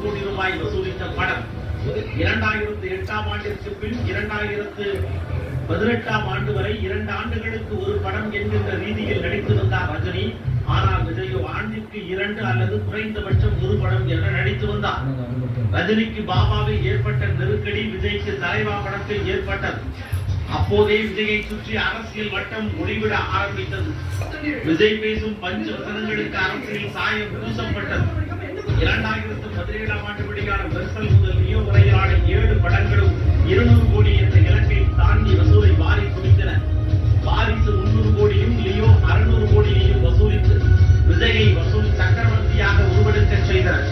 கோடி ரூபாய் வசூலித்த படம். 2008ஆம் ஆண்டிற்கு பின் 2018ஆம் ஆண்டு வரை 2 ஆண்டுகளுக்கு ஒரு படம் என்கின்ற ரீதியில் நடித்து வந்தார் ரஜினி. ஆனால் விஜயோ ஆண்டிற்கு 2 அல்லது குறைந்தபட்சம் ஒரு படம் என நடித்து வந்தார். ரஜினிக்கு பாபாவில் ஏற்பட்ட நெருக்கடி விஜய்க்கு தலைவா படத்தில் ஏற்பட்டது. அப்போதே விஜயை சுற்றி அரசியல் வட்டம் ஒளிவிட ஆரம்பித்தது. விஜய் பேசும் பஞ்ச வசனங்களுக்கு அரசியல் சாயம் பூசப்பட்டது. 2017ஆம் ஆண்டு வெளியான மெர்சல் முதல் லியோ வரையிலான 7 படங்களும் 200 கோடி என்ற இலக்கை தாண்டி வசூலை வாரி குவித்தன. வாரிசு 300 கோடியும் லியோ 600 கோடியையும் வசூலித்து விஜயை வசூல் சக்கரவர்த்தியாக உருவெடுக்க செய்தனர்.